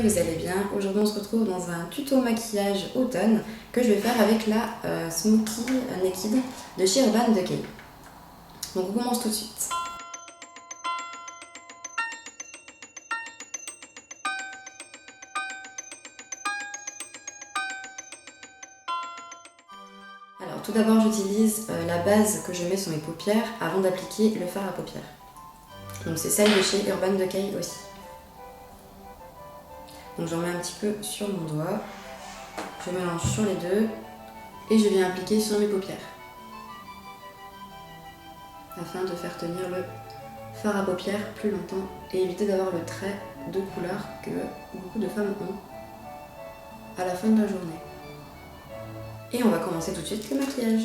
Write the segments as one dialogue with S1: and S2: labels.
S1: vous allez bien. Aujourd'hui on se retrouve dans un tuto maquillage automne que je vais faire avec la Smoky Naked de chez Urban Decay. Donc on commence tout de suite. Alors tout d'abord j'utilise la base que je mets sur mes paupières avant d'appliquer le fard à paupières. Donc c'est celle de chez Urban Decay aussi. Donc j'en mets un petit peu sur mon doigt, je mélange sur les deux et je viens appliquer sur mes paupières afin de faire tenir le fard à paupières plus longtemps et éviter d'avoir le trait de couleur que beaucoup de femmes ont à la fin de la journée. Et on va commencer tout de suite le maquillage.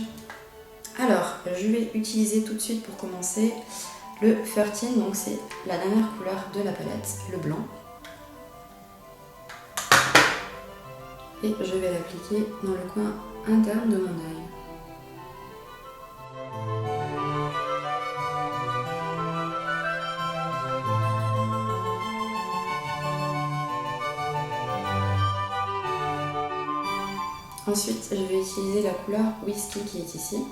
S1: Alors je vais utiliser tout de suite pour commencer le 13, donc c'est la dernière couleur de la palette, le blanc. Et je vais l'appliquer dans le coin interne de mon œil. Ensuite, je vais utiliser la couleur Whisky qui est ici.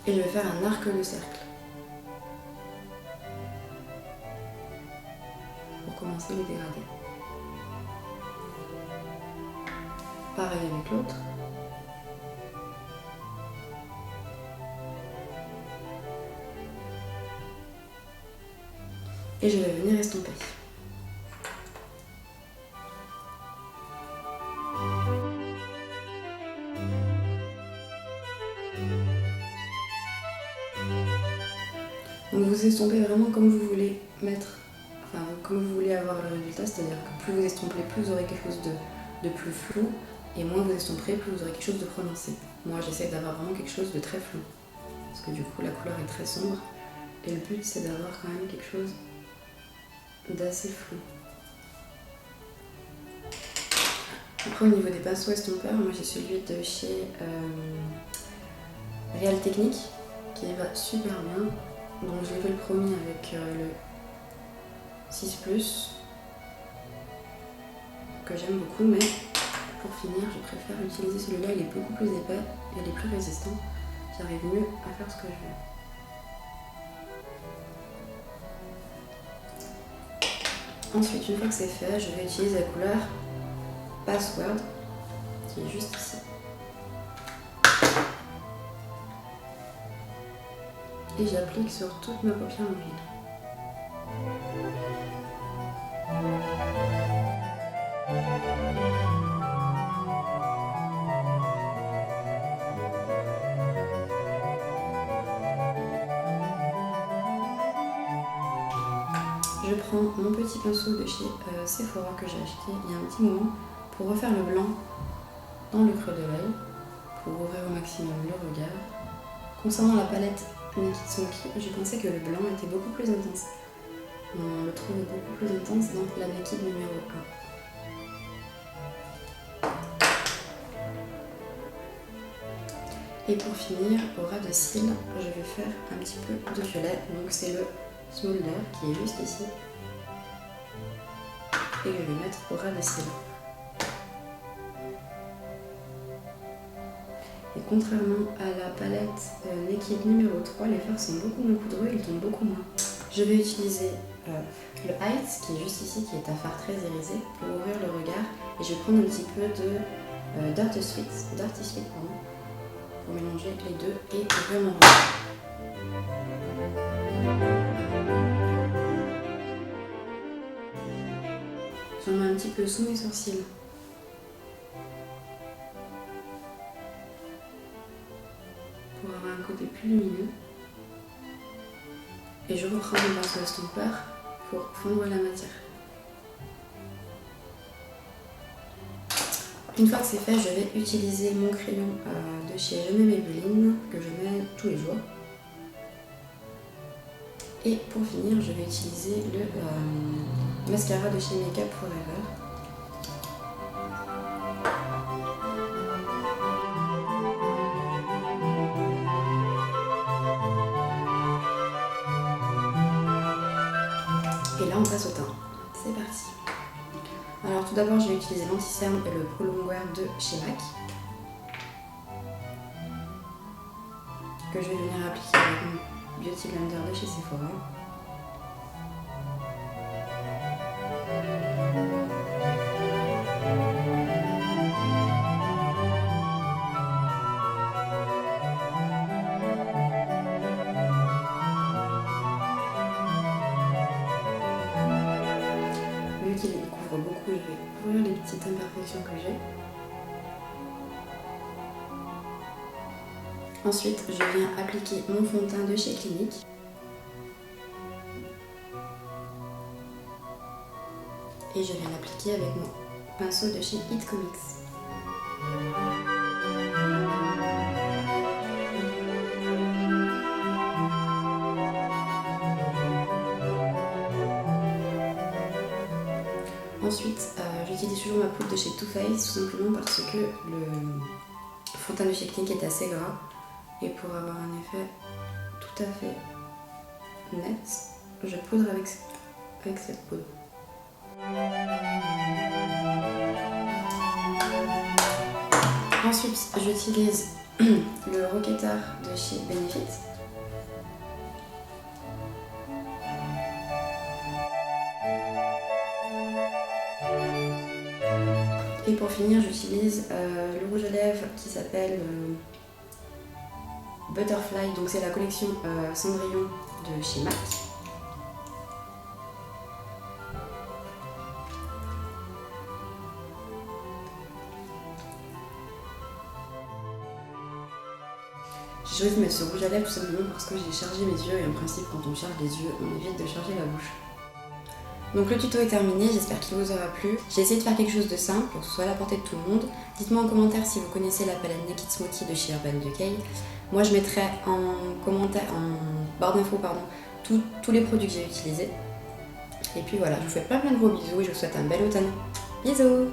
S1: Et je vais faire un arc de cercle pour commencer les dégradés. Pareil avec l'autre. Et je vais venir estomper. Donc vous estompez vraiment comme vous voulez comme vous voulez avoir le résultat, c'est-à-dire que plus vous estompez, plus vous aurez quelque chose de plus flou, et moins vous estomperez, plus vous aurez quelque chose de prononcé. Moi j'essaie d'avoir vraiment quelque chose de très flou, parce que du coup la couleur est très sombre, et le but c'est d'avoir quand même quelque chose d'assez flou. Après au niveau des pinceaux estompeurs, moi j'ai celui de chez Real Technique, qui va super bien. Donc je l'ai fait le premier avec le 6+, que j'aime beaucoup, mais pour finir je préfère utiliser celui-là, il est beaucoup plus épais et il est plus résistant. J'arrive mieux à faire ce que je veux. Ensuite, une fois que c'est fait, je vais utiliser la couleur Password, qui est juste ici. Et j'applique sur toute ma paupière mobile. Je prends mon petit pinceau de chez Sephora que j'ai acheté il y a un petit moment pour refaire le blanc dans le creux de l'œil, pour ouvrir au maximum le regard. Concernant la palette Naked Smoky, je pensais que le blanc était beaucoup plus intense. On le trouve beaucoup plus intense dans la Naked numéro 1. Et pour finir, au ras de cils, je vais faire un petit peu de violet. Donc c'est le Smolder qui est juste ici. Et je vais mettre au ras de cils. Et contrairement à la palette Naked numéro 3, les fards sont beaucoup moins poudreux, ils tombent beaucoup moins. Je vais utiliser le Heights qui est juste ici, qui est un fard très irisé, pour ouvrir le regard. Et je vais prendre un petit peu de Dirty Sweet, pour mélanger les deux et ouvrir mon regard. J'en mets un petit peu sous mes sourcils. Pour avoir un côté plus lumineux. Et je reprends mon pinceau estompeur pour fondre la matière. Une fois que c'est fait, je vais utiliser mon crayon de chez Je mets Maybelline, que je mets tous les jours. Et pour finir, je vais utiliser le mascara de chez Make Up Forever. Et là, on tout d'abord j'ai utilisé l'anti-cerne et le Pro-Longwear de chez MAC, que je vais venir appliquer avec mon Beauty Blender de chez Sephora. Vu qu'il couvre beaucoup, je vais couvrir les petites imperfections que j'ai. Ensuite, je viens appliquer mon fond de teint de chez Clinique. Et je viens l'appliquer avec mon pinceau de chez It Comics. Ensuite, j'utilise toujours ma poudre de chez Too Faced, tout simplement parce que le fond de teint de chez Clinique est assez gras. Et pour avoir un effet tout à fait net, je poudre avec cette poudre. Ensuite, j'utilise le Rocketer de chez Benefit. Et pour finir, j'utilise le rouge à lèvres qui s'appelle Butterfly, donc c'est la collection Cendrillon de chez MAC. J'ai choisi de mettre ce rouge à lèvres tout simplement parce que j'ai chargé mes yeux et en principe quand on charge les yeux, on évite de charger la bouche. Donc le tuto est terminé, j'espère qu'il vous aura plu. J'ai essayé de faire quelque chose de simple pour que ce soit à la portée de tout le monde. Dites-moi en commentaire si vous connaissez la palette Naked Smoothie de chez Urban Decay. Moi je mettrai en barre d'infos tous les produits que j'ai utilisés. Et puis voilà, je vous fais plein de gros bisous et je vous souhaite un bel automne. Bisous!